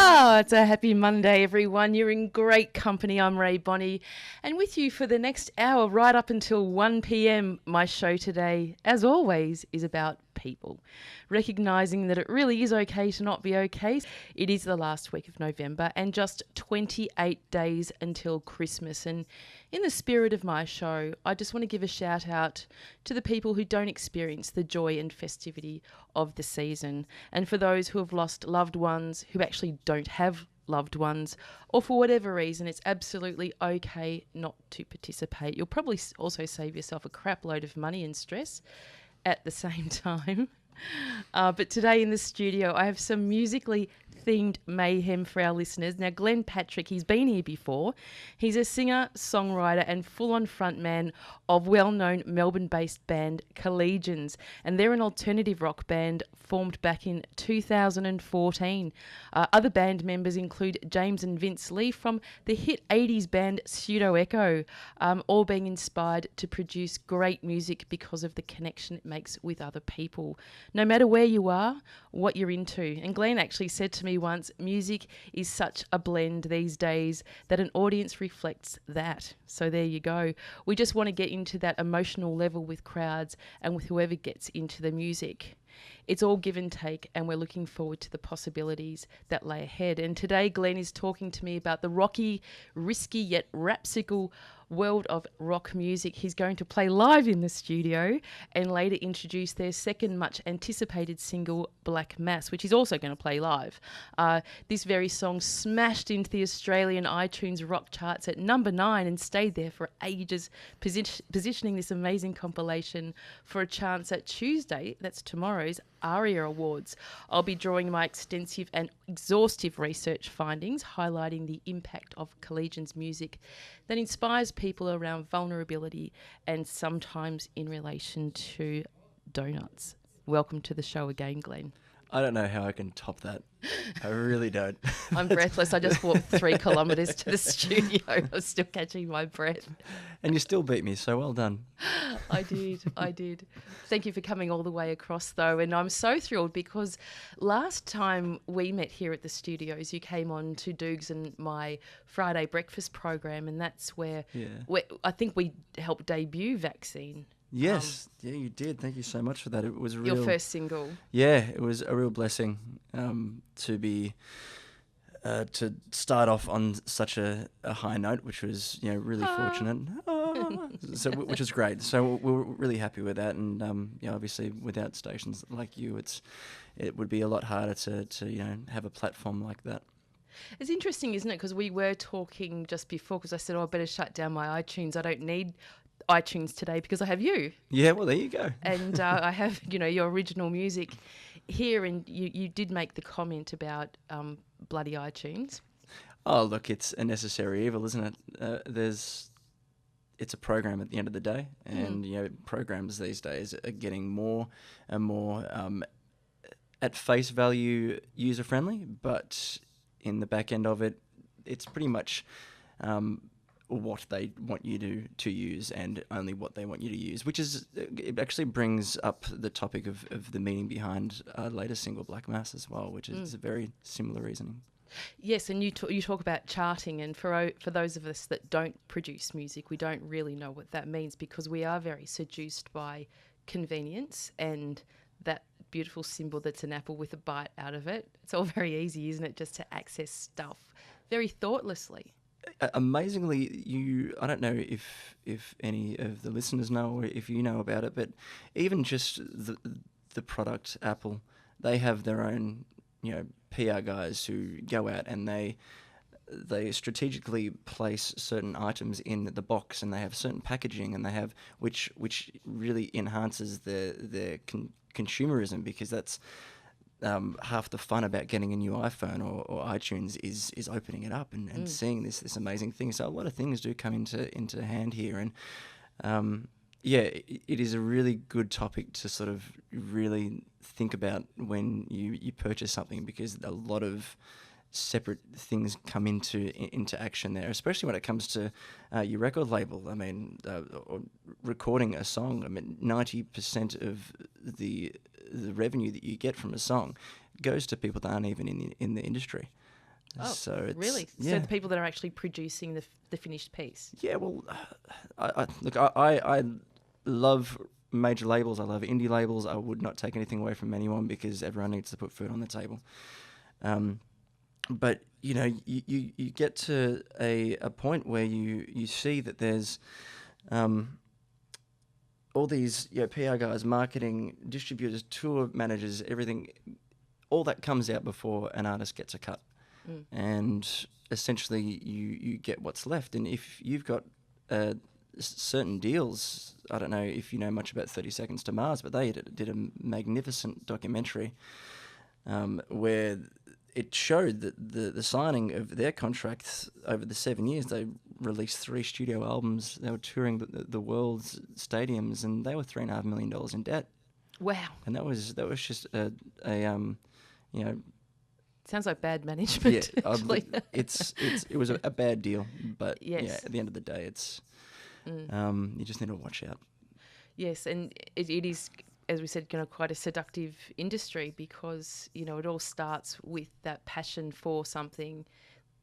Oh, it's a happy Monday, everyone. You're in great company. I'm Rae Bonney, and with you for the next hour, right up until 1 p.m. My show today, as always, is about people. Recognising that it really is okay to not be okay. It is the last week of November and just 28 days until Christmas. And in the spirit of my show, I just want to give a shout out to the people who don't experience the joy and festivity of the season. And for those who have lost loved ones, who actually don't have loved ones, or for whatever reason, it's absolutely okay not to participate. You'll probably also save yourself a crap load of money and stress at the same time. But today in the studio, I have some musically themed mayhem for our listeners. Now, Glenn Patrick, he's been here before. He's a singer, songwriter and full-on frontman of well-known Melbourne-based band Collegians. And they're an alternative rock band formed back in 2014. Other band members include James and Vince Lee from the hit 80s band Pseudo Echo, all being inspired to produce great music because of the connection it makes with other people. No matter where you are, what you're into. And Glenn actually said to me once, music is such a blend these days that an audience reflects that. So there you go. We just want to get into that emotional level with crowds and with whoever gets into the music. It's all give and take, and we're looking forward to the possibilities that lay ahead. And today, Glenn is talking to me about the rocky, risky yet rhapsodical world of rock music. He's going to play live in the studio and later introduce their second much anticipated single, Black Mass, which he's also going to play live. This very song smashed into the Australian iTunes rock charts at number 9 and stayed there for ages, positioning this amazing compilation for a chance at Tuesday, that's tomorrow's ARIA Awards. I'll be drawing my extensive and exhaustive research findings, highlighting the impact of Collegians music that inspires people around vulnerability and sometimes in relation to donuts. Welcome to the show again, Glenn. I don't know how I can top that. I really don't. I'm breathless. I just walked 3 kilometres to the studio. I'm still catching my breath. And you still beat me, so well done. I did. Thank you for coming all the way across, though. And I'm so thrilled because last time we met here at the studios, you came on to Doogs and my Friday breakfast program, and that's where I think we helped debut Vaccine. Yes, you did. Thank you so much for that. It was your first single. Yeah, it was a real blessing to be to start off on such a high note, which was really fortunate. So which is great. So we're really happy with that, and obviously without stations like you, it would be a lot harder to have a platform like that. It's interesting, isn't it? Because we were talking just before, because I said, I better shut down my iTunes. I don't need iTunes today because I have you. Yeah, well, there you go. And I have, your original music here, and you did make the comment about bloody iTunes. Oh, look, it's a necessary evil, isn't it? It's a program at the end of the day, and programs these days are getting more and more at face value user friendly, but in the back end of it, it's pretty much what they want you to use and only what they want you to use, which is, it actually brings up the topic of the meaning behind our latest single, Black Mass, as well, which is a very similar reasoning. Yes, and you talk about charting, and for those of us that don't produce music, we don't really know what that means because we are very seduced by convenience and that beautiful symbol that's an apple with a bite out of it. It's all very easy, isn't it, just to access stuff very thoughtlessly. Amazingly, I don't know if any of the listeners know or if you know about it, but even just the product Apple, they have their own PR guys who go out and they strategically place certain items in the box, and they have certain packaging, and they have which really enhances their consumerism, because that's half the fun about getting a new iPhone or iTunes is opening it up and seeing this amazing thing. So a lot of things do come into hand here, and it is a really good topic to sort of really think about when you purchase something, because a lot of separate things come into action there, especially when it comes to your record label. I mean, or recording a song. I mean, 90% of the revenue that you get from a song goes to people that aren't even in the industry. Oh, So it's, really? yeah. So the people that are actually producing the finished piece. Yeah, well, I love major labels. I love indie labels. I would not take anything away from anyone because everyone needs to put food on the table. But you know, you get to a point where you see that there's all these PR guys, marketing, distributors, tour managers, everything, all that comes out before an artist gets a cut. And essentially you get what's left. And if you've got certain deals, I don't know if you know much about 30 Seconds to Mars, but they did a magnificent documentary where it showed that the signing of their contracts over the 7 years, they released 3 studio albums, they were touring the world's stadiums, and they were $3.5 million in debt. Wow. And that was just a you know, Sounds like bad management. yeah, Actually. it was a bad deal, but Yes. yeah, at the end of the day, it's you just need to watch out. Yes, and it is, as we said, quite a seductive industry because, it all starts with that passion for something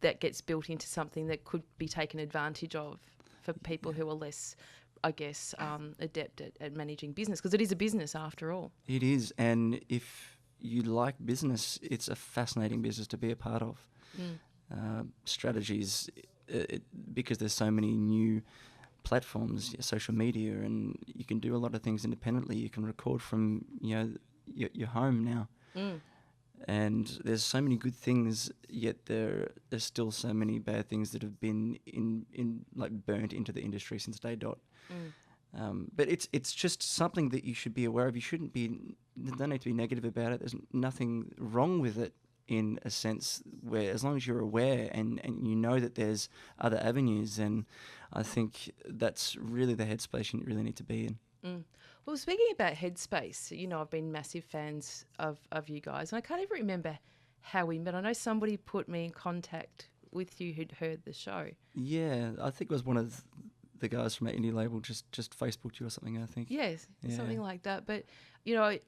that gets built into something that could be taken advantage of for people who are less, I guess, adept at managing business, because it is a business after all. It is, and if you like business, it's a fascinating business to be a part of. Strategies, because there's so many new platforms, social media, and you can do a lot of things independently. You can record from your home now, and there's so many good things. Yet there's still so many bad things that have been in like burnt into the industry since day dot. But it's just something that you should be aware of. You don't need to be negative about it. There's nothing wrong with it in a sense where, as long as you're aware and you know that there's other avenues, then I think that's really the headspace you really need to be in. Well, speaking about headspace, I've been massive fans of you guys, and I can't even remember how we met. I know somebody put me in contact with you who'd heard the show. Yeah, I think it was one of the guys from our indie label just Facebooked you or something, I think. Yes, Yeah. something like that. But,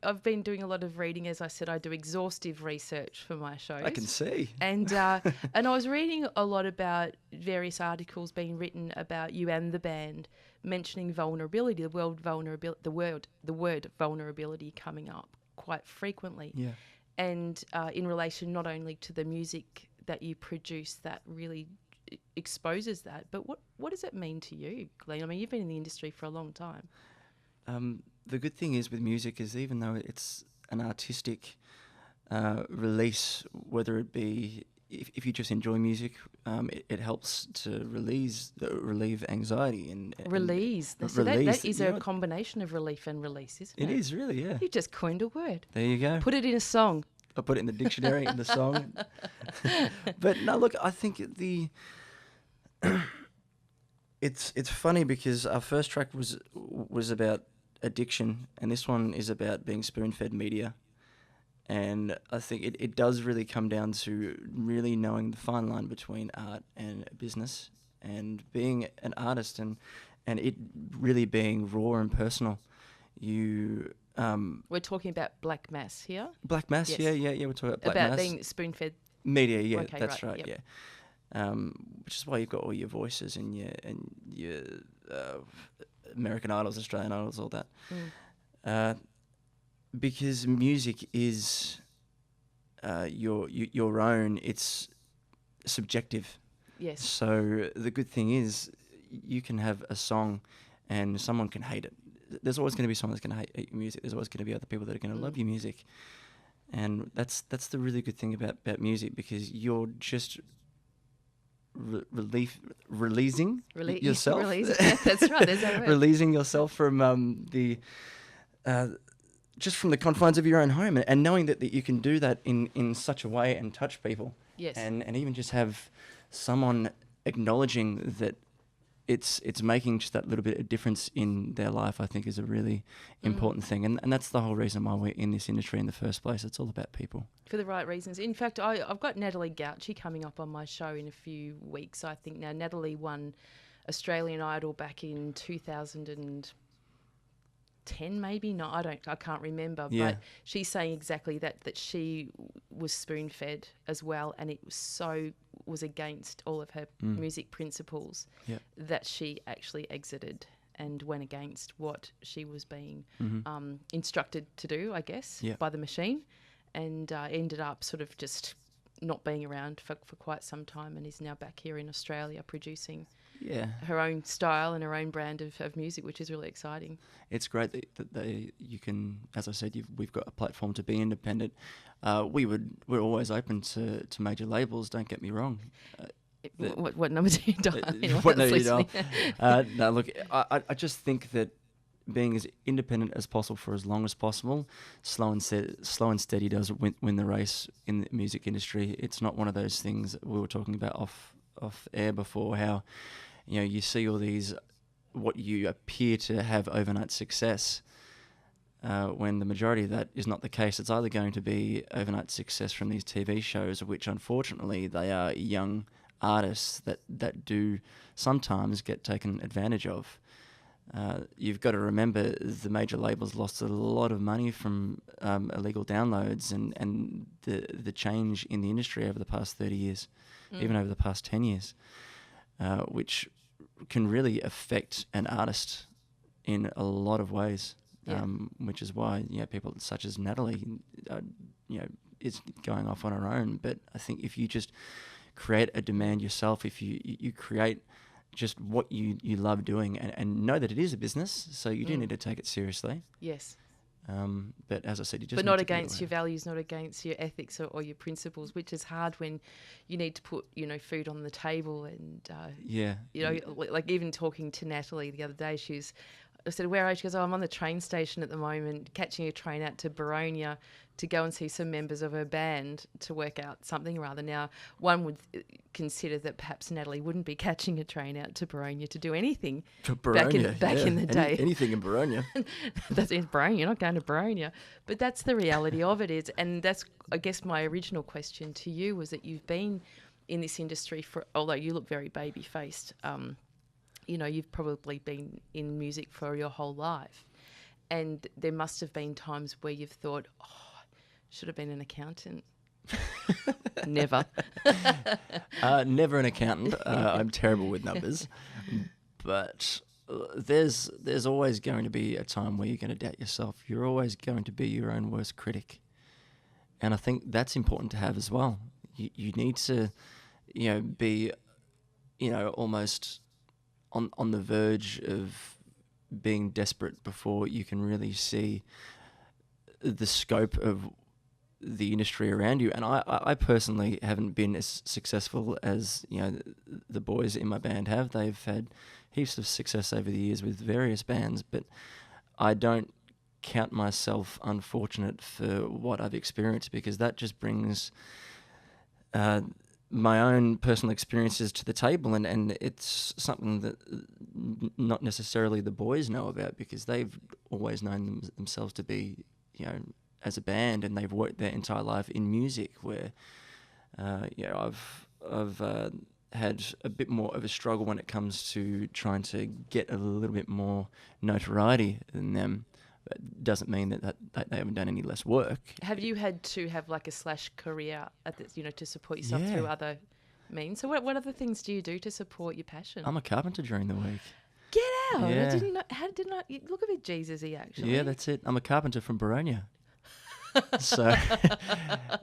I've been doing a lot of reading. As I said, I do exhaustive research for my shows. I can see. And and I was reading a lot about various articles being written about you and the band, mentioning vulnerability, the word vulnerability coming up quite frequently. Yeah. And in relation not only to the music that you produce that really exposes that, but what does it mean to you, Glenn? I mean, you've been in the industry for a long time. The good thing is with music is, even though it's an artistic release, whether it be if you just enjoy music, it helps to relieve anxiety and Release. So release. that is a combination of relief and release, isn't it? It is really, yeah. You just coined a word. There you go. Put it in a song. I put it in the dictionary in the song. But no, look, I think it's funny because our first track was about addiction, and this one is about being spoon-fed media. And I think it does really come down to really knowing the fine line between art and business, and being an artist and it really being raw and personal. We're talking about Black Mass here. Black Mass, Yes. yeah, we're talking about Black Mass. About being spoon-fed Media, yeah, Okay, that's right, right, yep. yeah. Which is why you've got all your voices and your American Idols, Australian Idols, all that. Because music is your own. It's subjective. Yes. So the good thing is, you can have a song, and someone can hate it. There's always going to be someone that's going to hate your music. There's always going to be other people that are going to love your music, and that's the really good thing about music, because you're just releasing yourself. Yeah, that's right. There's that word. Releasing yourself from just from the confines of your own home, and knowing that you can do that in such a way and touch people. Yes. And even just have someone acknowledging that it's making just that little bit of difference in their life, I think is a really important thing. And that's the whole reason why we're in this industry in the first place. It's all about people. For the right reasons. In fact, I've got Natalie Gauchi coming up on my show in a few weeks, I think. Now, Natalie won Australian Idol back in 2000 and 10 maybe. No, I can't remember. Yeah. But she's saying exactly that she was spoon fed as well, and it was against all of her music principles Yep. that she actually exited and went against what she was being instructed to do, I guess, Yep. by the machine, and ended up sort of just not being around for quite some time, and is now back here in Australia producing her own style and her own brand of music, which is really exciting. It's great that you can, as I said, we've got a platform to be independent. We're always open to major labels. Don't get me wrong. What number do you dial? What number do you dial? No, look, I just think that being as independent as possible for as long as possible, slow and steady does win the race in the music industry. It's not one of those things that we were talking about off air before, how you see all these what you appear to have overnight success, when the majority of that is not the case. It's either going to be overnight success from these TV shows, which unfortunately they are young artists that do sometimes get taken advantage of. You've got to remember the major labels lost a lot of money from illegal downloads and the change in the industry over the past 30 years, even over the past 10 years, which can really affect an artist in a lot of ways, which is why people such as Natalie is going off on her own. But I think if you just create a demand yourself, if you create just what you love doing and know that it is a business, so you do need to take it seriously. Yes. But as I said, you just but need not to against your values, not against your ethics or your principles, which is hard when you need to put food on the table. And like even talking to Natalie the other day, I said, where are you? She goes, I'm on the train station at the moment, catching a train out to Baronia to go and see some members of her band to work out something or other. Now, one would consider that perhaps Natalie wouldn't be catching a train out to Baronia to do anything back in the day. Anything in Baronia. That's in Baronia, you're not going to Baronia. But that's the reality of it is, and that's, I guess, my original question to you was that you've been in this industry although you look very baby-faced, you've probably been in music for your whole life. And there must have been times where you've thought, should have been an accountant. Never. Never an accountant. I'm terrible with numbers. But there's always going to be a time where you're going to doubt yourself. You're always going to be your own worst critic. And I think that's important to have as well. You need to, be, almost on the verge of being desperate before you can really see the scope of the industry around you. And I personally haven't been as successful as the boys in my band have. They've had heaps of success over the years with various bands, but I don't count myself unfortunate for what I've experienced, because that just brings my own personal experiences to the table, and it's something that not necessarily the boys know about, because they've always known themselves to be, as a band, and they've worked their entire life in music, where I've had a bit more of a struggle when it comes to trying to get a little bit more notoriety than them. But doesn't mean that they haven't done any less work. Have you had to have like a / career at this, to support yourself through other means? So what other things do you do to support your passion? I'm a carpenter during the week. Get out! Yeah. You look a bit Jesus-y, actually. Yeah, that's it. I'm a carpenter from Baronia. So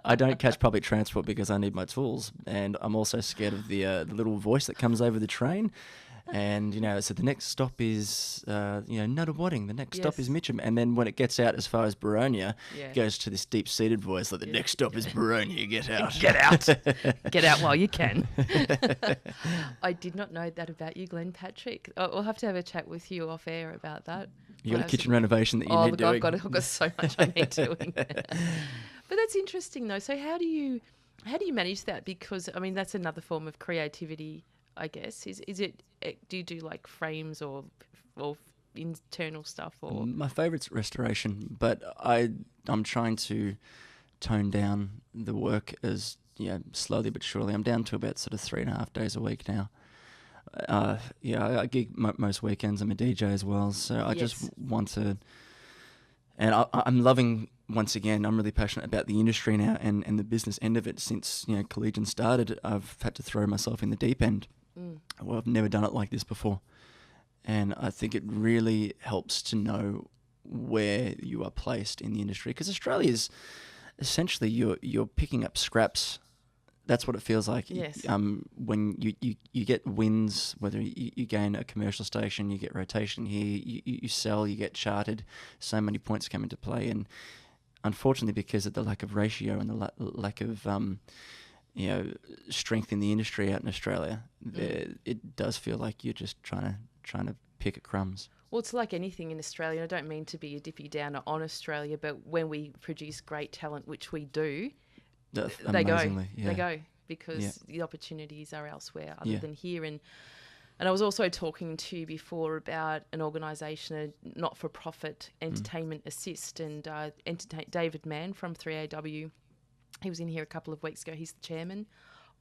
I don't catch public transport because I need my tools, and I'm also scared of the little voice that comes over the train. And so the next stop is Nuttawading, the next stop is Mitcham, and then when it gets out as far as Baronia, it goes to this deep-seated voice like, the next stop is Baronia, get out. Get out. Get out while you can. I did not know that about you, Glenn Patrick. We'll have to have a chat with you off air about that. You got a kitchen renovation that you need doing. I've got so much I need doing. But that's interesting though. So how do you manage that? Because I mean that's another form of creativity, I guess. Is it? Do you do like frames or internal stuff? Or my favourite's restoration, but I'm trying to tone down the work as slowly but surely. I'm down to about sort of 3.5 days a week now. I gig most weekends. I'm a DJ as well, so I just want to And I'm loving, once again, I'm really passionate about the industry now and the business end of it. Since, Collegians started, I've had to throw myself in the deep end. Well, I've never done it like this before. And I think it really helps to know where you are placed in the industry, because Australia is essentially you're picking up scraps. That's what it feels like. Yes. When you get wins, whether you gain a commercial station, you get rotation here, you sell, you get charted. So many points come into play, and unfortunately, because of the lack of ratio and the lack of strength in the industry out in Australia, it does feel like you're just trying to pick at crumbs. Well, it's like anything in Australia. I don't mean to be a Dippy Downer on Australia, but when we produce great talent, which we do, they go because the opportunities are elsewhere other than here. And I was also talking to you before about an organisation, a not-for-profit Entertainment Assist, and David Mann from 3AW. He was in here a couple of weeks ago. He's the chairman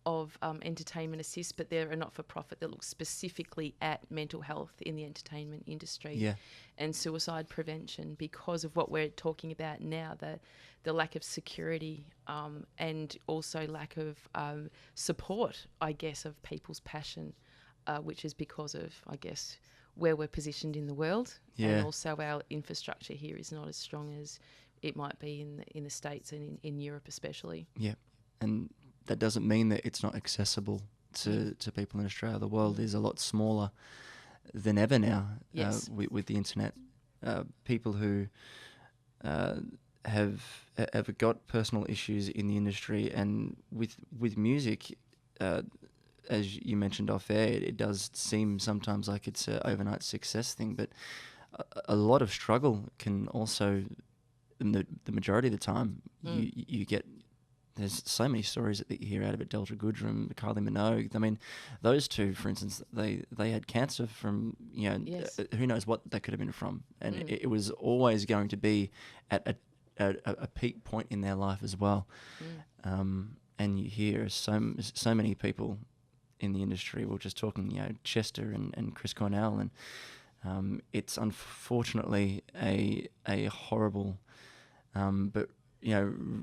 of Entertainment Assist, but they're a not-for-profit that looks specifically at mental health in the entertainment industry and suicide prevention, because of what we're talking about now, the lack of security and also lack of support, I guess, of people's passion, which is because of, I guess, where we're positioned in the world, and also our infrastructure here is not as strong as it might be in the States and in Europe especially. Yeah, and that doesn't mean that it's not accessible to people in Australia. The world is a lot smaller than ever now with the internet. People who have got personal issues in the industry, and with music, as you mentioned off air, it does seem sometimes like it's an overnight success thing, but a lot of struggle can also, in the majority of the time, you get. There's so many stories that you hear out of it. Delta Goodrem, Kylie Minogue. I mean, those two, for instance, they had cancer from, who knows what that could have been from. And it was always going to be at a peak point in their life as well. And you hear so many people in the industry. We're just talking, Chester and Chris Cornell. And it's unfortunately a horrible, but,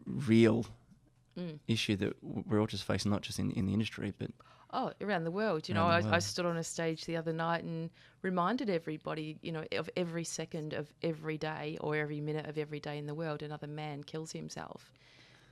real issue that we're all just facing, not just in the industry, but around the world. I stood on a stage the other night and reminded everybody, of every second of every day or every minute of every day in the world, another man kills himself,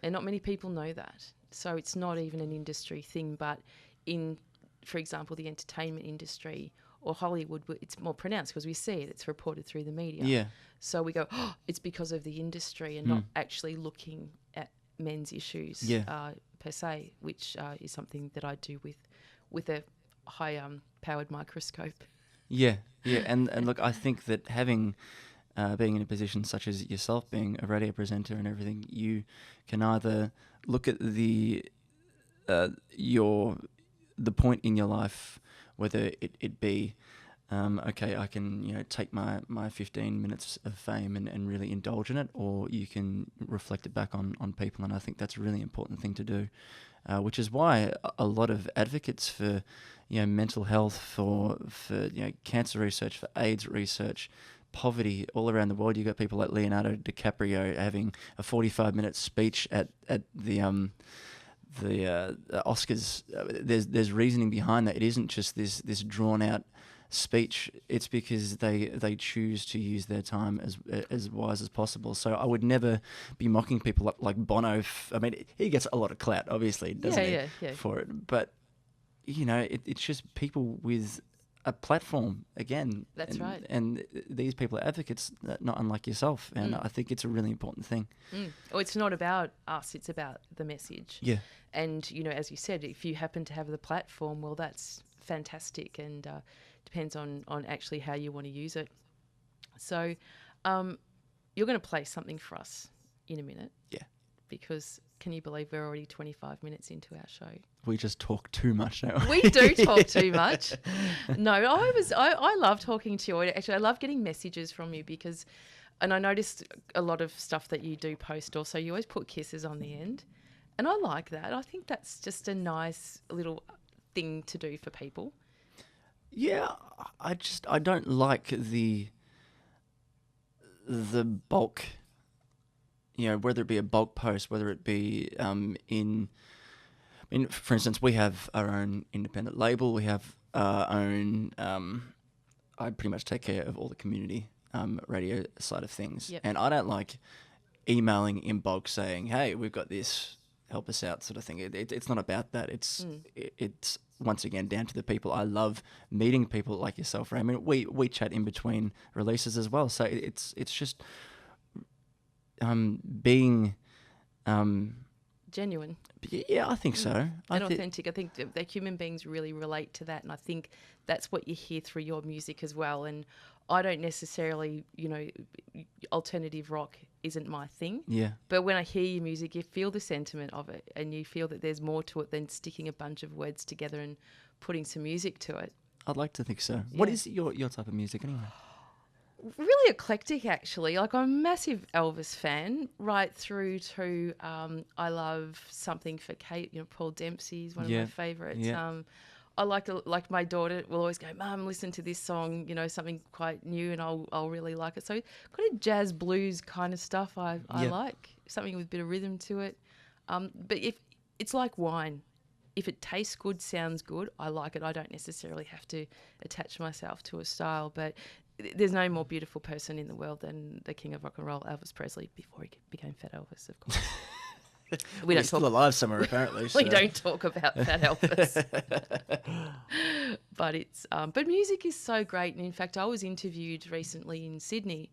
and not many people know that. So it's not even an industry thing, but in, for example, the entertainment industry or Hollywood, it's more pronounced because we see it. It's reported through the media. Yeah. So we go, it's because of the industry, and not actually looking at men's issues per se, which is something that I do with a high powered microscope. Yeah, and look, I think that having being in a position such as yourself, being a radio presenter and everything, you can either look at the point in your life, whether it be okay, I can take my 15 minutes of fame and really indulge in it, or you can reflect it back on people, and I think that's a really important thing to do, which is why a lot of advocates for mental health, for cancer research, for AIDS research, poverty all around the world. You've got people like Leonardo DiCaprio having a 45-minute speech at the Oscars. There's reasoning behind that. It isn't just this drawn out speech. It's because they choose to use their time as wise as possible. So I would never be mocking people like Bono. I mean, he gets a lot of clout, obviously, doesn't he, for it. But it's just people with a platform again. That's right. And these people are advocates, not unlike yourself. And I think it's a really important thing. Oh, it's not about us. It's about the message. Yeah. And as you said, if you happen to have the platform, well, that's fantastic, and depends on actually how you want to use it. So you're going to play something for us in a minute. Yeah. Because can you believe we're already 25 minutes into our show? We just talk too much now. We do talk too much. No, I love talking to you. Actually, I love getting messages from you and I noticed a lot of stuff that you do post also. You always put kisses on the end. And I like that. I think that's just a nice little thing to do for people. Yeah, I don't like the the bulk, whether it be a bulk post, whether it be for instance, we have our own independent label. We have our own. I pretty much take care of all the community radio side of things, Yep. and I don't like emailing in bulk saying, "Hey, we've got this, help us out," sort of thing. It's not about that. It's once again down to the people. I love meeting people like yourself, Ray. I mean, we chat in between releases as well, so it's just being genuine. Yeah, I think so. And authentic. I think that human beings really relate to that, and I think that's what you hear through your music as well. And I don't necessarily, alternative rock isn't my thing. Yeah. But when I hear your music, you feel the sentiment of it, and you feel that there's more to it than sticking a bunch of words together and putting some music to it. I'd like to think so. Yeah. What is your type of music anyway? Really eclectic, actually. Like, I'm a massive Elvis fan, right through to I love something for Kate. Paul Dempsey's one of my favourites. Yeah. I like my daughter will always go, "Mum, listen to this song. Something quite new, and I'll really like it." So kind of jazz blues kind of stuff. I like something with a bit of rhythm to it. But if it's like wine. If it tastes good, sounds good, I like it. I don't necessarily have to attach myself to a style, but there's no more beautiful person in the world than the king of rock and roll, Elvis Presley, before he became Fat Elvis, of course. He's still alive somewhere, apparently. We don't talk about Fat Elvis. But music is so great. And in fact, I was interviewed recently in Sydney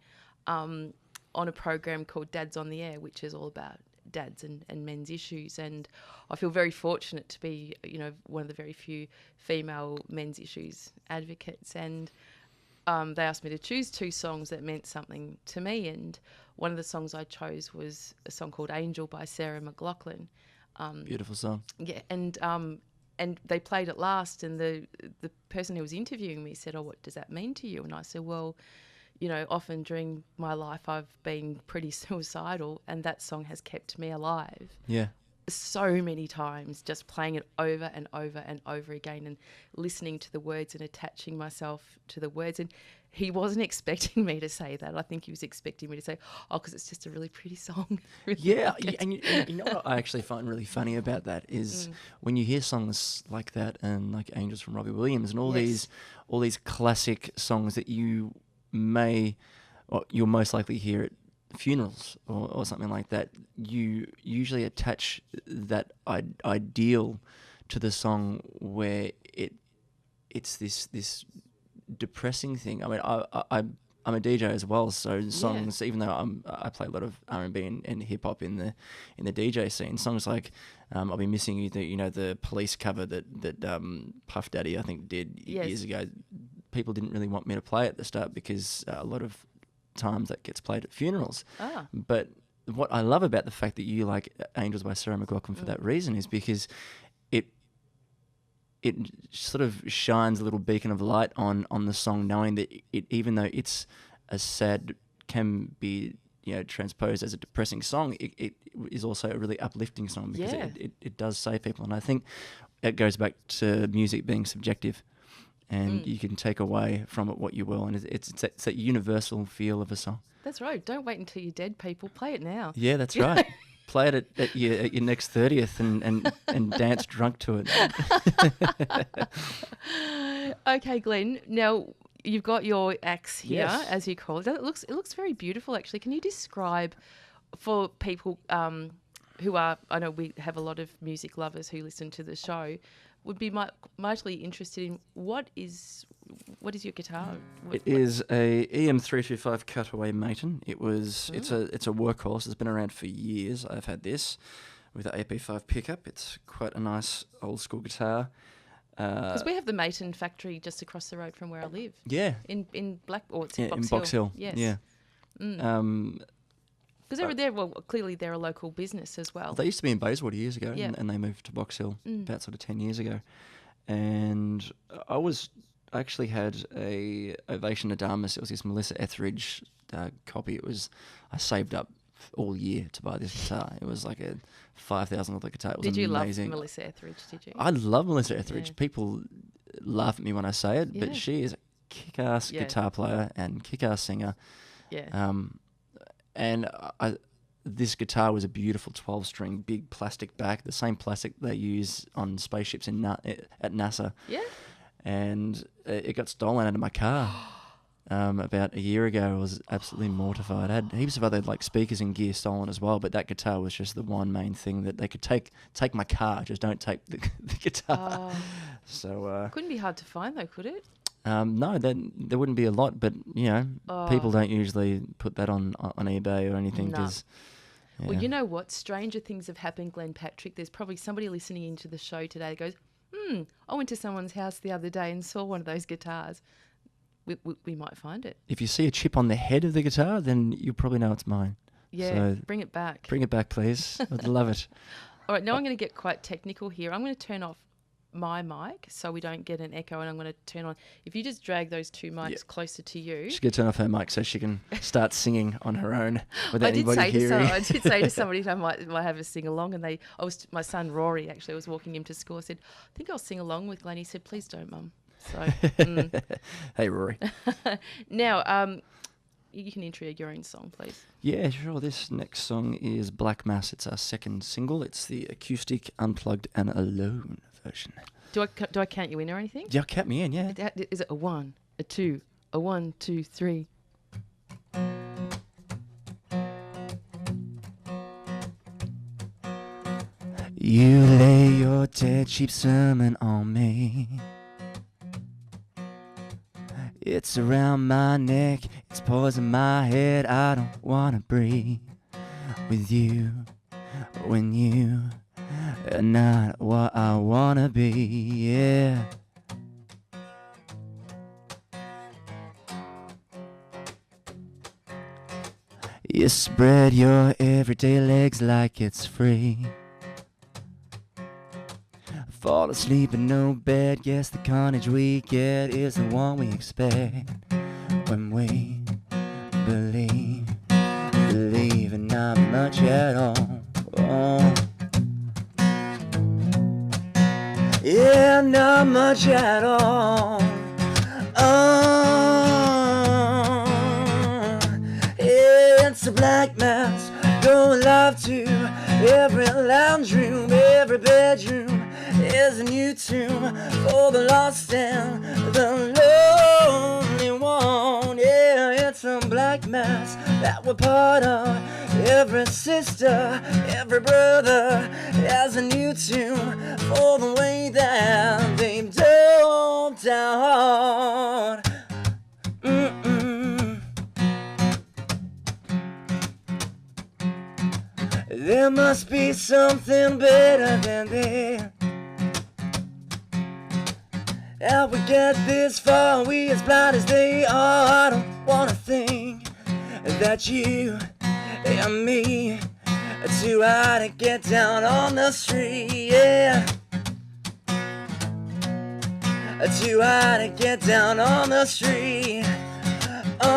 on a program called Dads on the Air, which is all about dads and men's issues, and I feel very fortunate to be one of the very few female men's issues advocates, and they asked me to choose 2 songs that meant something to me, and one of the songs I chose was a song called Angel by Sarah McLachlan. Beautiful song. Yeah, and they played it last, and the person who was interviewing me said, "Oh, what does that mean to you?" And I said, "Well, often during my life I've been pretty suicidal, and that song has kept me alive." Yeah. So many times, just playing it over and over and over again and listening to the words and attaching myself to the words. And he wasn't expecting me to say that. I think he was expecting me to say, "Oh, because it's just a really pretty song." Yeah, and you know what I actually find really funny about that is when you hear songs like that and like Angels from Robbie Williams and all these classic songs that you'll most likely hear at funerals or something like that, you usually attach that ideal to the song where it's this depressing thing. I mean, I'm a DJ as well, so songs, even though I play a lot of R&B and hip hop in the DJ scene, songs like "I'll Be Missing You," the Police cover that Puff Daddy I think did years ago. People didn't really want me to play at the start because a lot of times that gets played at funerals. But what I love about the fact that you like Angels by Sarah McLachlan for that reason is because it sort of shines a little beacon of light on the song, knowing that even though it's a sad, can be transposed as a depressing song, it is also a really uplifting song because it does save people. And I think it goes back to music being subjective. And you can take away from it what you will, and it's that universal feel of a song. That's right. Don't wait until you're dead, people. Play it now. Yeah, that's right. Play it at your next 30th and dance drunk to it. Okay, Glenn. Now you've got your axe here, as you call it. It looks very beautiful, actually. Can you describe for people who are? I know we have a lot of music lovers who listen to the show. Would be mightily interested in what is your guitar? It is a EM325 Cutaway Maton. It's a workhorse. It's been around for years. I've had this with an AP5 pickup. It's quite a nice old school guitar. Because we have the Maton factory just across the road from where I live. Yeah. In in Box Hill. Yes. Yeah. Because they were there. Well, clearly they're a local business as well. They used to be in Bayswater years ago, and they moved to Box Hill about sort of 10 years ago. And I actually had a Ovation Adamus. It was this Melissa Etheridge copy. I saved up all year to buy this guitar. It was like a $5,000 guitar. It was amazing. Love Melissa Etheridge? Did you? I love Melissa Etheridge. Yeah. People laugh at me when I say it, but she is a kick-ass guitar player and kick-ass singer. Yeah. And this guitar was a beautiful 12-string, big plastic back, the same plastic they use on spaceships at NASA. Yeah. And it got stolen out of my car about a year ago. I was absolutely mortified. I had heaps of other like speakers and gear stolen as well, but that guitar was just the one main thing that they could take my car, just don't take the guitar. Oh. So Couldn't be hard to find though, could it? no, there wouldn't be a lot, but people don't usually put that on eBay or anything. No. 'Cause, yeah. Well, you know what? Stranger things have happened, Glenn Patrick. There's probably somebody listening into the show today that goes, I went to someone's house the other day and saw one of those guitars. We might find it. If you see a chip on the head of the guitar, then you probably know it's mine. Yeah, So bring it back. bring it back, please. I'd love it. All right, now I'm going to get quite technical here. I'm going to turn off my mic so we don't get an echo, and I'm going to turn on. If you just drag those two mics closer to you. She's going to turn off her mic so she can start singing on her own without anybody hearing. I did say to somebody that I might have a sing along, and my son Rory actually, I was walking him to school. I said, I think I'll sing along with Glenn. He said, please don't, Mum. So, Hey, Rory. Now, you can intro your own song, please. Yeah, sure. This next song is Black Mass. It's our second single. It's the acoustic, unplugged, and alone version. Do I count you in or anything? Yeah, count me in, yeah. Is it a 1, a 2, a 1, 2, 3? You lay your dead cheap sermon on me. It's around my neck, it's poison my head. I don't wanna breathe with you when you are not what I wanna be, yeah. You spread your everyday legs like it's free. Fall asleep in no bed, guess the carnage we get is the one we expect when we believe in not much at all. Oh. Yeah, not much at all. Oh. Yeah, it's a black mass going live to every lounge room, every bedroom. Is a new tune for the lost and the lonely one. Yeah, it's a black mass that we're part of. Every sister, every brother has a new tune for the way that they've dove down. There must be something better than this. How we get this far, we as blind as they are. I don't wanna think that you and me are too high to get down on the street, yeah. Too high to get down on the street. Oh,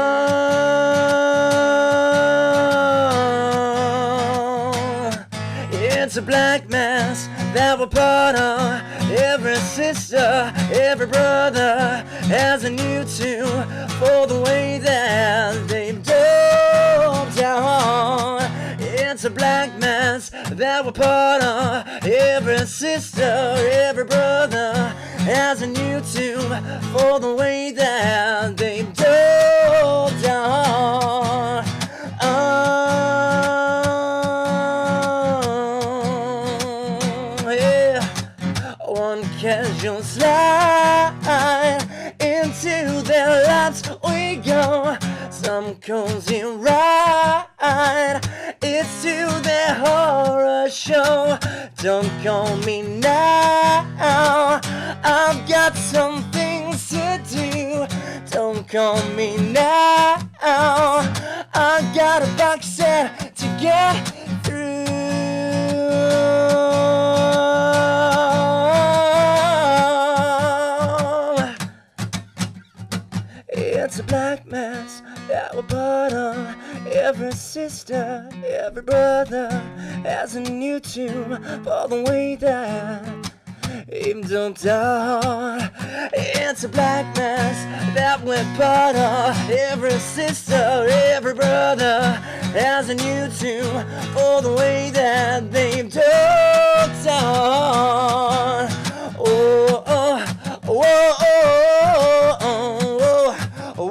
it's a black mass that we're part of. Every sister, every brother has a new tune for the way that they've dove down. It's a black mass that we're part of. Every sister, every brother has a new tune for the way that they've dove down. One casual slide into their lives we go. Some cozy ride, it's to their horror show. Don't call me now, I've got some things to do. Don't call me now, I've got a box set to get through. It's a black mass that we're part of. Every sister, every brother has a new tune for the way that they've done down. It's a black mass that went butter. Every sister, every brother has a new tune for the way that they've talked on. Oh, oh, oh, oh, oh, oh, oh,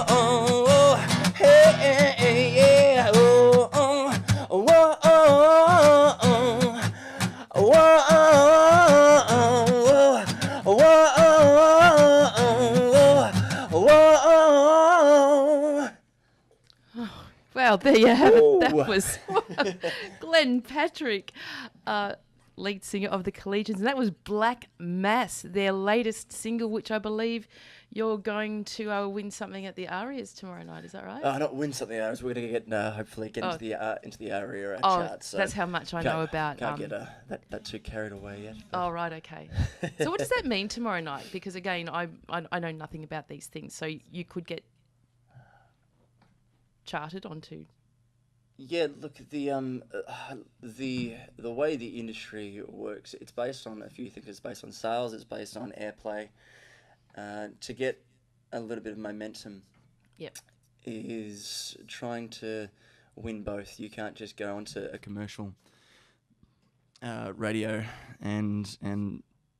oh, hey, yeah, oh, oh, Well, there you have it. That was Glenn Patrick, lead singer of the Collegians. And that was Black Mass, their latest single, which I believe you're going to win something at the Arias tomorrow night. Is that right? Not win something, Arias. We're going to get hopefully get into the Aria charts. So that's how much I know about. Can't get that too carried away yet. Oh, right, okay. So what does that mean tomorrow night? Because again, I know nothing about these things. So you could get charted onto. Yeah, look, the way the industry works, it's based on a few things. It's based on sales. It's based on airplay. To get a little bit of momentum, is trying to win both. You can't just go onto a commercial radio and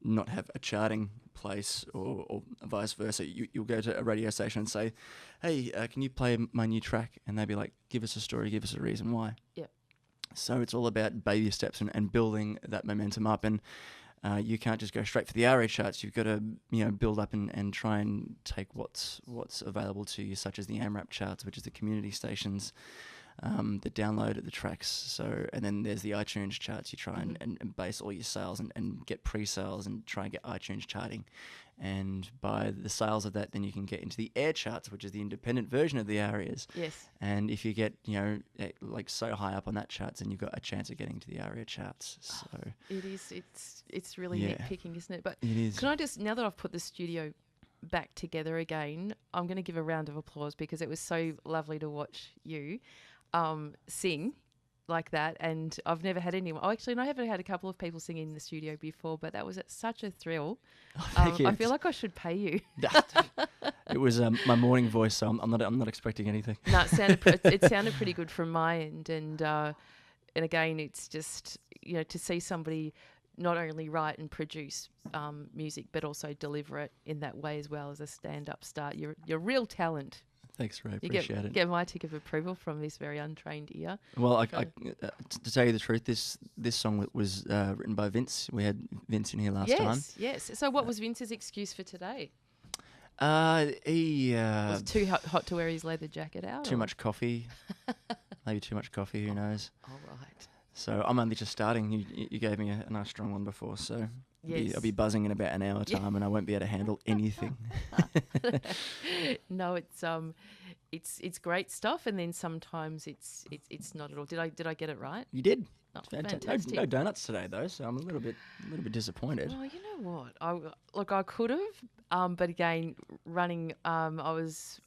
not have a charting place, or vice versa. You'll go to a radio station and say, hey, can you play my new track? And they'll be like, give us a story, give us a reason why. Yep. So it's all about baby steps and building that momentum up. And you can't just go straight for the RA charts. You've got to build up and try and take what's available to you, such as the AMRAP charts, which is the community stations that download the tracks. So, and then there's the iTunes charts. You try and base all your sales and get pre-sales and try and get iTunes charting. And by the sales of that, then you can get into the air charts, which is the independent version of the ARIAs. Yes. And if you get, like so high up on that charts, then you've got a chance of getting to the ARIA charts. So it is. It's really nitpicking, isn't it? But it is. Can I just, now that I've put the studio back together again, I'm going to give a round of applause because it was so lovely to watch you sing like that. And I've never had anyone. Oh, actually, no, I haven't had a couple of people sing in the studio before, but that was such a thrill. Thank you. I feel like I should pay you. It was my morning voice, so I'm not expecting anything. No, it sounded pretty good from my end, and again, it's just to see somebody not only write and produce music, but also deliver it in that way as well as a stand-up star. You're real talent. Thanks, Ray. Appreciate it. Get my tick of approval from this very untrained ear. Well, to tell you the truth, this song was written by Vince. We had Vince in here last time. Yes. So what was Vince's excuse for today? He was it too hot to wear his leather jacket out? Too much coffee. Maybe too much coffee. Who knows? All right. So I'm only just starting. You gave me a nice strong one before, so. Yes. I'll be buzzing in about an hour time, and I won't be able to handle anything. No, it's great stuff, and then sometimes it's not at all. Did I get it right? You did. Oh, fantastic. No donuts today though, so I'm a little bit disappointed. Well, you know what? I could have, but again, running. I was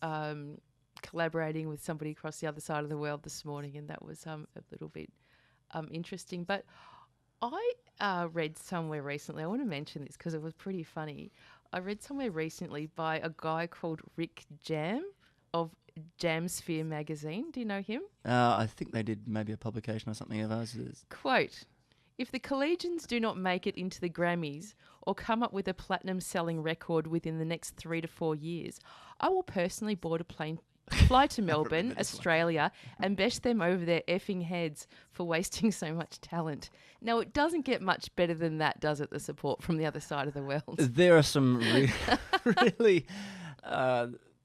collaborating with somebody across the other side of the world this morning, and that was a little bit interesting, but. I read somewhere recently, I want to mention this because it was pretty funny. I read somewhere recently by a guy called Rick Jam of Jamsphere magazine. Do you know him? I think they did maybe a publication or something of ours. Quote, if the Collegians do not make it into the Grammys or come up with a platinum selling record within the next 3 to 4 years, I will personally board a plane, fly to Melbourne, Australia, and bash them over their effing heads for wasting so much talent. Now, it doesn't get much better than that, does it, the support from the other side of the world? There are some really,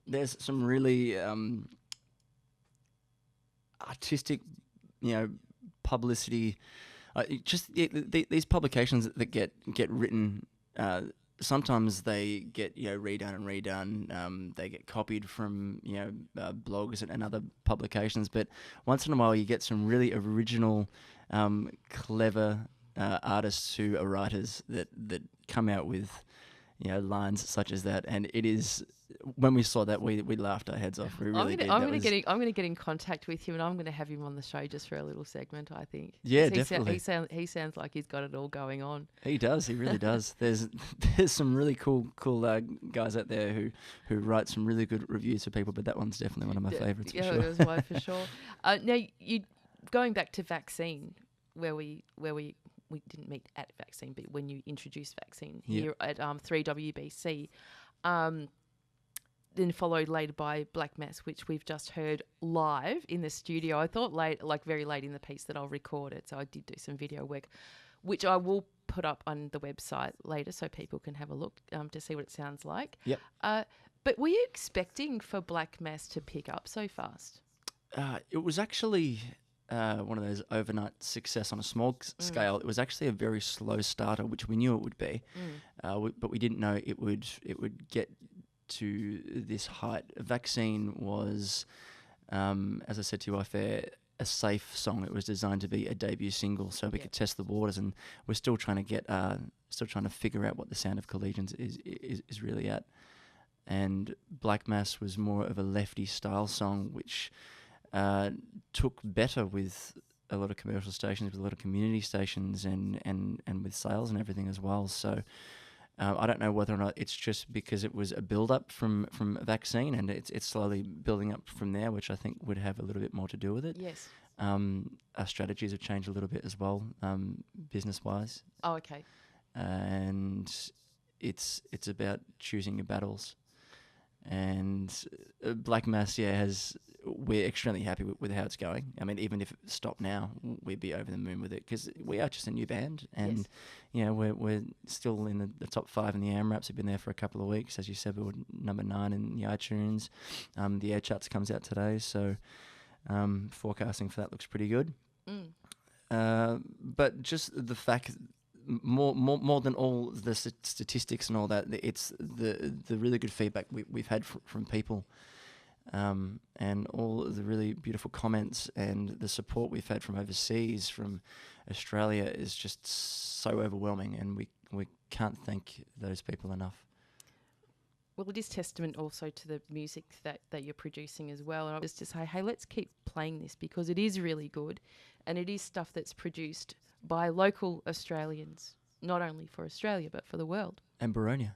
there's some really artistic, publicity. These publications that get written. Sometimes they get redone and redone. They get copied from blogs and other publications. But once in a while, you get some really original, clever artists who are writers that come out with lines such as that. And it is, when we saw that, we laughed our heads off. We really did. I'm going to get in contact with him, and I'm going to have him on the show just for a little segment, I think. Yeah, definitely. He sounds like he's got it all going on. He does. He really does. There's some really cool guys out there who write some really good reviews for people, but that one's definitely one of my favourites. Yeah, for sure. it was mine for sure. Now, going back to vaccine, where we didn't meet at vaccine, but when you introduced vaccine here at 3WBC, then followed later by Black Mass, which we've just heard live in the studio. I thought very late in the piece that I'll record it, so I did do some video work, which I will put up on the website later so people can have a look to see what it sounds like. Yep. But were you expecting for Black Mass to pick up so fast? It was actually one of those overnight success on a small scale. It was actually a very slow starter, which we knew it would be, but we didn't know it would get to this height. Vaccine was, as I said to you off air, a safe song. It was designed to be a debut single, so we could test the waters, and we're still trying to figure out what the sound of Collegians is really at. And Black Mass was more of a lefty style song, which took better with a lot of commercial stations, with a lot of community stations, and with sales and everything as well. So I don't know whether or not it's just because it was a build-up from vaccine, and it's slowly building up from there, which I think would have a little bit more to do with it. Yes. Our strategies have changed a little bit as well, business-wise. Oh, okay. And it's about choosing your battles. And Black Mass, we're extremely happy with how it's going. I mean, even if it stopped now, we'd be over the moon with it, because we are just a new band, and we're still in the top 5 in the AMRAPs. We've been there for a couple of weeks. As you said, we were number 9 in the iTunes. The Air Charts comes out today, so forecasting for that looks pretty good. But just the fact, more than all the statistics and all that, it's the really good feedback we've had from people, and all the really beautiful comments and the support we've had from overseas, from Australia, is just so overwhelming, and we can't thank those people enough. Well, it is testament also to the music that you're producing as well. And I was to say, hey, let's keep playing this, because it is really good, and it is stuff that's produced by local Australians, not only for Australia but for the world. And Baronia.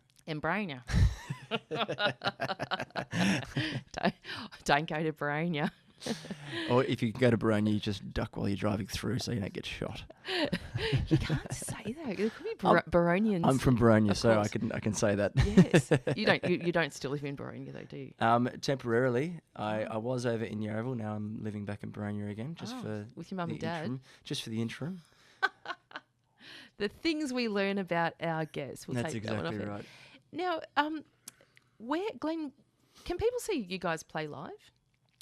Don't go to Baronia. Or if you go to Baronia, you just duck while you're driving through so you don't get shot. You can't say that. There could be Baronians. I'm from Baronia, so I can say that. Yes. You don't still live in Baronia though, do you? Temporarily. I was over in Yarraville. Now I'm living back in Baronia again, just for with your mum and dad. Interim, just for the interim. The things we learn about our guests. That's exactly right. Now, Glenn, can people see you guys play live?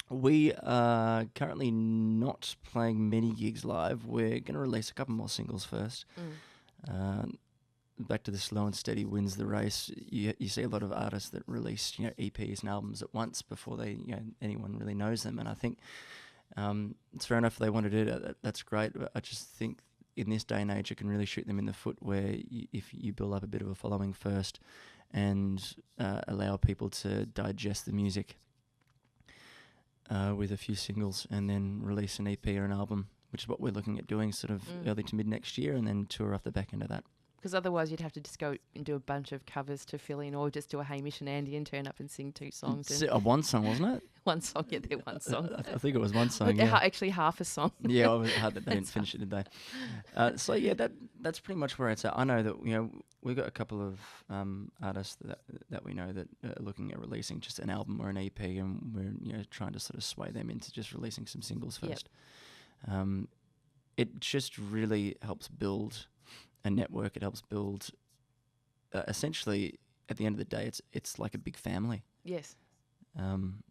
We are currently not playing many gigs live. We're going to release a couple more singles first. Back to the slow and steady wins the race. You see a lot of artists that release EPs and albums at once before they anyone really knows them. And I think it's fair enough if they want to do that. That's great. But I just think in this day and age, it can really shoot them in the foot where if you build up a bit of a following first and allow people to digest the music with a few singles, and then release an EP or an album, which is what we're looking at doing sort of early to mid next year, and then tour off the back end of that. Because otherwise you'd have to just go and do a bunch of covers to fill in, or just do a Hamish and Andy and turn up and sing 2 songs. It's one song, wasn't it? One song, yeah, they're one song. I think it was one song, yeah. Actually half a song. Yeah, they didn't finish it, did they? So yeah, that's pretty much where it's at. I know that we've got a couple of artists that we know that are looking at releasing just an album or an EP, and we're trying to sort of sway them into just releasing some singles first. Yep. It just really helps build a network. It helps build essentially, at the end of the day, it's like a big family. Yes. And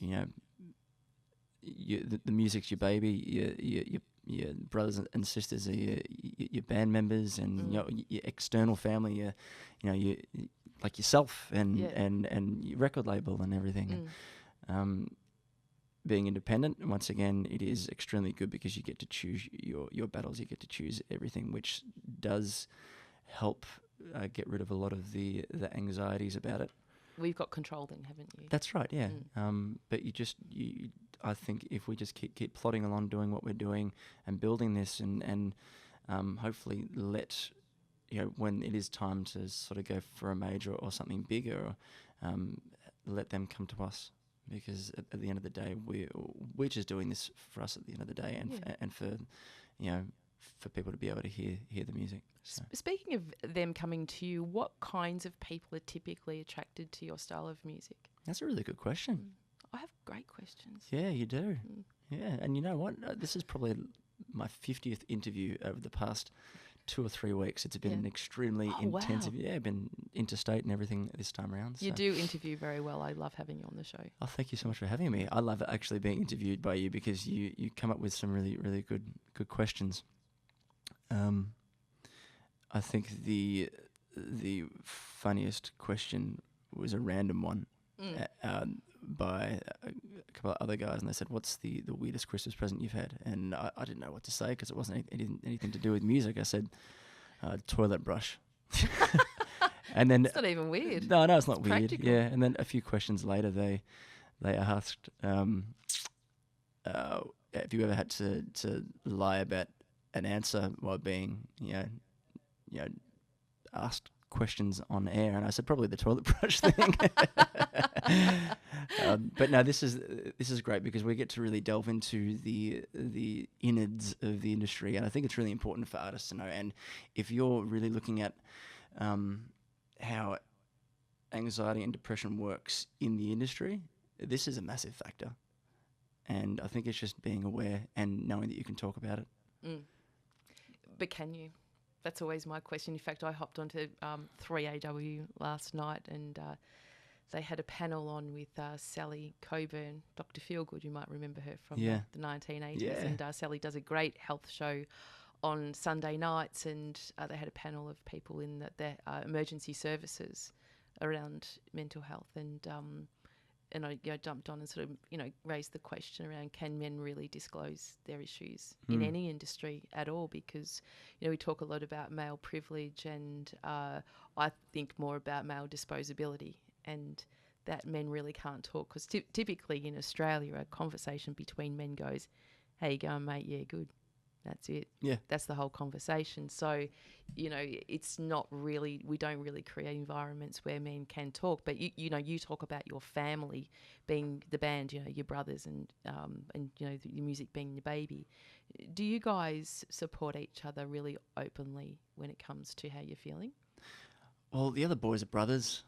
the music's your baby. Your brothers and sisters are your band members, and your external family. You like yourself and your record label and everything. Being independent, once again, it is extremely good because you get to choose your battles. You get to choose everything, which does help get rid of a lot of the anxieties about it. We've got control then, haven't you? That's right, yeah. But I think if we just keep plodding along, doing what we're doing, and building this, and hopefully let, when it is time to sort of go for a major or something bigger, let them come to us, because at the end of the day, we're just doing this for us at the end of the day, and for, for people to be able to hear the music. So. Speaking of them coming to you, what kinds of people are typically attracted to your style of music? That's a really good question. I have great questions. Yeah, you do. Yeah, and you know what? This is probably my 50th interview over the past 2 or 3 weeks. It's been an extremely intensive. Wow. Yeah, been interstate and everything this time around. You do interview very well. I love having you on the show. Oh, thank you so much for having me. I love actually being interviewed by you, because you come up with some really, really good questions. I think the funniest question was a random one by a couple of other guys, and they said, "What's the weirdest Christmas present you've had?" And I didn't know what to say, because it wasn't anything to do with music. I said, "Toilet brush." And then it's not even weird. No, it's not weird. Practical. Yeah, and then a few questions later, they asked, "Have you ever had to lie about an answer while being, asked questions on air?" And I said, probably the toilet brush thing. But no, this is great, because we get to really delve into the innards of the industry, and I think it's really important for artists to know. And if you're really looking at how anxiety and depression works in the industry, this is a massive factor. And I think it's just being aware and knowing that you can talk about it. But can you? That's always my question. In fact, I hopped onto 3AW last night, and they had a panel on with Sally Coburn, Dr. Feelgood. You might remember her from the 1980s. Yeah. And Sally does a great health show on Sunday nights, and they had a panel of people in the emergency services around mental health. And I jumped on and sort of, raised the question around, can men really disclose their issues in any industry at all? Because, we talk a lot about male privilege, and I think more about male disposability, and that men really can't talk. Because typically in Australia, a conversation between men goes, "How you going, mate? Yeah, good." That's it. Yeah. That's the whole conversation. So, it's not really, we don't really create environments where men can talk. But, you talk about your family being the band, your brothers and your music being your baby. Do you guys support each other really openly when it comes to how you're feeling? Well, the other boys are brothers.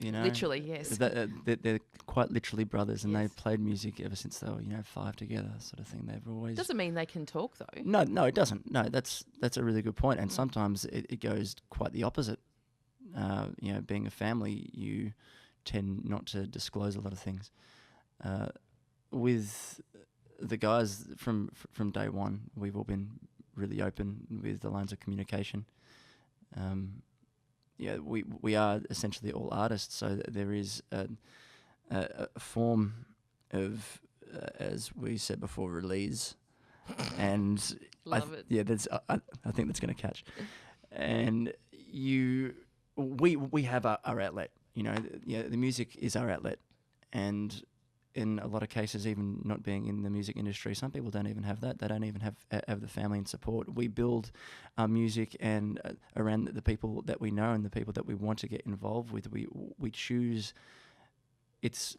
Literally, yes. They're quite literally brothers, and they've played music ever since they were, 5 together, sort of thing. They've always... Doesn't mean they can talk, though. No, it doesn't. No, that's a really good point. And sometimes it goes quite the opposite. Being a family, you tend not to disclose a lot of things. With the guys from day one, we've all been really open with the lines of communication. We are essentially all artists, so there is a form of, as we said before, release, and Love it. Yeah, I think that's going to catch. And we have our outlet. The music is our outlet, and in a lot of cases, even not being in the music industry, some people don't even have that. They don't even have the family and support. We build our music and around the people that we know and the people that we want to get involved with. We choose. It's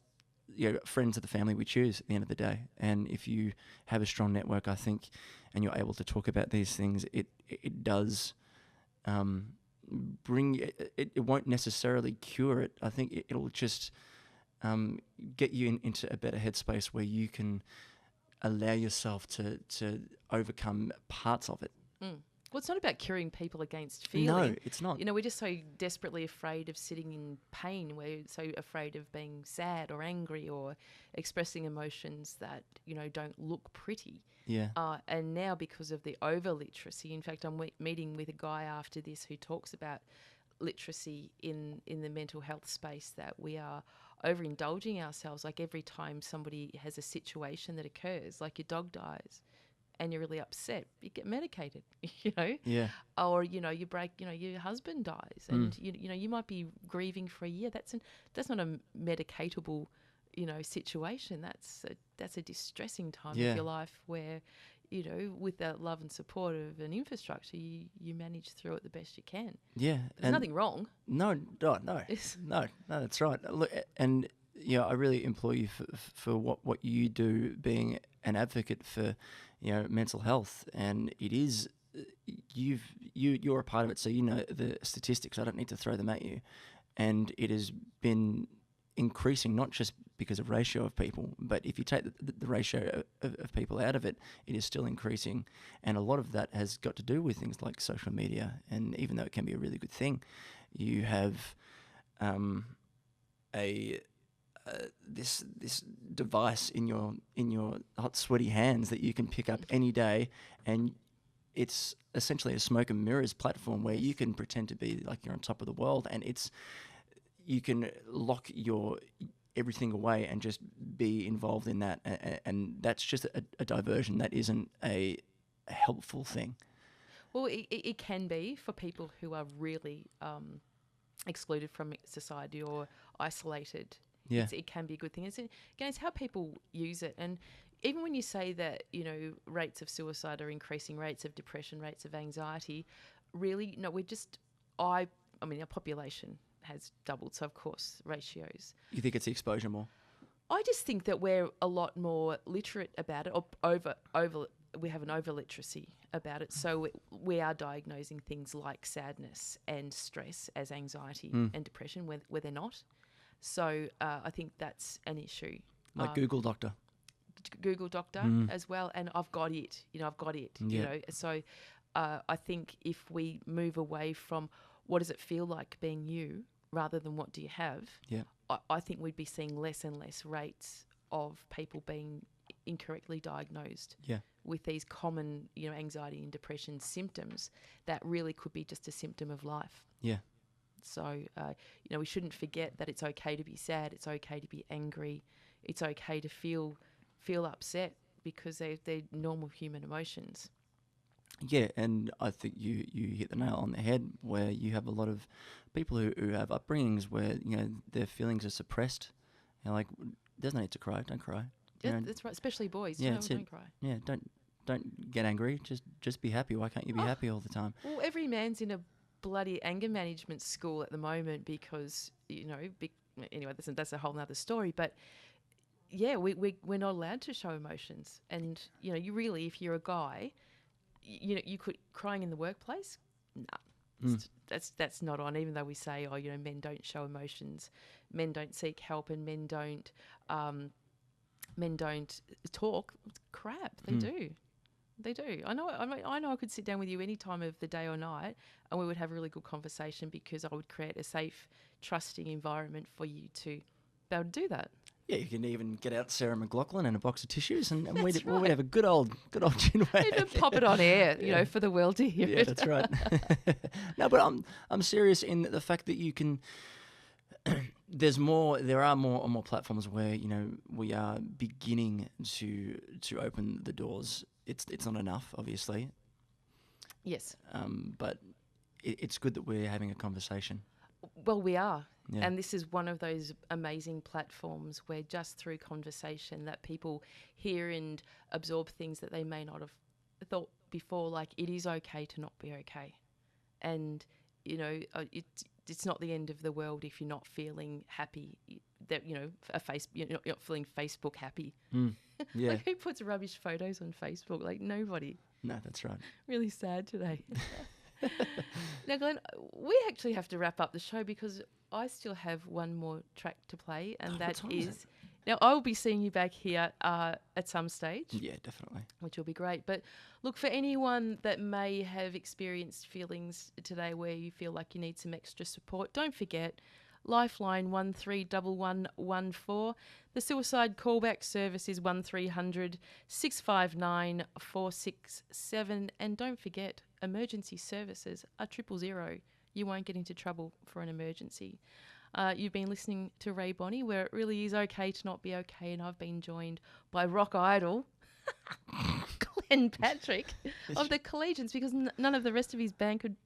friends of the family we choose at the end of the day. And if you have a strong network, I think, and you're able to talk about these things, it does bring. It won't necessarily cure it. I think it'll just get you into a better headspace where you can allow yourself to overcome parts of it. Well, it's not about curing people against feeling. No, it's not. We're just so desperately afraid of sitting in pain. We're so afraid of being sad or angry or expressing emotions that, don't look pretty. Yeah. And now because of the over-literacy, in fact, I'm meeting with a guy after this who talks about literacy in the mental health space, that we are overindulging ourselves. Like every time somebody has a situation that occurs, like your dog dies, and you're really upset, you get medicated, Yeah. or, you break, your husband dies and, you might be grieving for a year. That's not a medicatable, situation. That's a distressing time Yeah. of your life where, with that love and support of an infrastructure, you manage through it the best you can. Yeah. There's nothing wrong. No, no, that's right. Look, and I really implore you for what you do, being an advocate for, mental health, and it is you're a part of it, so you know the statistics. I don't need to throw them at you, and it has been increasing not just because of ratio of people, but if you take the ratio of people out of it, it is still increasing, and a lot of that has got to do with things like social media. And even though it can be a really good thing, you have this device in your hot sweaty hands that you can pick up any day, and it's essentially a smoke and mirrors platform where you can pretend to be like you're on top of the world, and you can lock your everything away and just be involved in that, and that's just a diversion. That isn't a helpful thing. Well, it can be for people who are really excluded from society or isolated. Yeah. It can be a good thing. It's how people use it. And even when you say that, rates of suicide are increasing, rates of depression, rates of anxiety, really, no, our population has doubled. So, of course, ratios. You think it's the exposure more? I just think that we're a lot more literate about it, or we have an over-literacy about it. So we are diagnosing things like sadness and stress as anxiety and depression where they're not. So I think that's an issue. Like Google Doctor. Google Doctor as well. And I've got it. Yeah. So I think if we move away from what does it feel like being you rather than what do you have, Yeah. I think we'd be seeing less and less rates of people being incorrectly diagnosed with these common, anxiety and depression symptoms that really could be just a symptom of life. Yeah. So, we shouldn't forget that it's okay to be sad. It's okay to be angry. It's okay to feel upset because they're normal human emotions. Yeah, and I think you hit the nail on the head where you have a lot of people who have upbringings where, their feelings are suppressed. Like, there's no need to cry. Don't cry. Yeah, that's right. Especially boys. Don't cry. Yeah, don't get angry. Just be happy. Why can't you be happy all the time? Well, every man's in a bloody anger management school at the moment because, anyway, that's a whole nother story. But yeah, we're not allowed to show emotions. And, you really, if you're a guy, you could crying in the workplace. Nah, that's not on. Even though we say, men don't show emotions, men don't seek help, and men don't talk. It's crap. They do. They do. I know I could sit down with you any time of the day or night and we would have a really good conversation because I would create a safe, trusting environment for you to be able to do that. Yeah, you can even get out Sarah McLachlan and a box of tissues and we'd have a good old gin wag. Even pop it on air, for the world to hear it. Yeah, that's right. No, but I'm serious in the fact that you can... There are more and more platforms where, we are beginning to open the doors. It's not enough, obviously. Yes. But it's good that we're having a conversation. Well, we are. Yeah. And this is one of those amazing platforms where just through conversation that people hear and absorb things that they may not have thought before, like it is okay to not be okay. And, it's not the end of the world if you're not feeling happy, that, you're not feeling Facebook happy. Yeah. Like, who puts rubbish photos on Facebook? Like, nobody. No, that's right. Really sad today. Now, Glenn, we actually have to wrap up the show because I still have one more track to play, and that is... Now, I will be seeing you back here at some stage. Yeah, definitely. Which will be great. But look, for anyone that may have experienced feelings today where you feel like you need some extra support, don't forget Lifeline 131114. The suicide callback service is 1300 659 467. And don't forget, emergency services are 000. You won't get into trouble for an emergency. You've been listening to Rae Bonney, where it really is okay to not be okay, and I've been joined by rock idol and Patrick of the Collegians, because none of the rest of his band could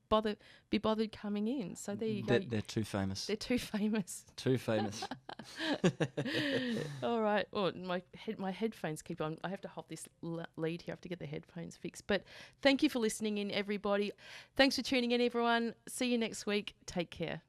be bothered coming in. So there you go. They're too famous. They're too famous. Too famous. All right. Oh, my headphones keep on. I have to hold this lead here. I have to get the headphones fixed. But thank you for listening in, everybody. Thanks for tuning in, everyone. See you next week. Take care.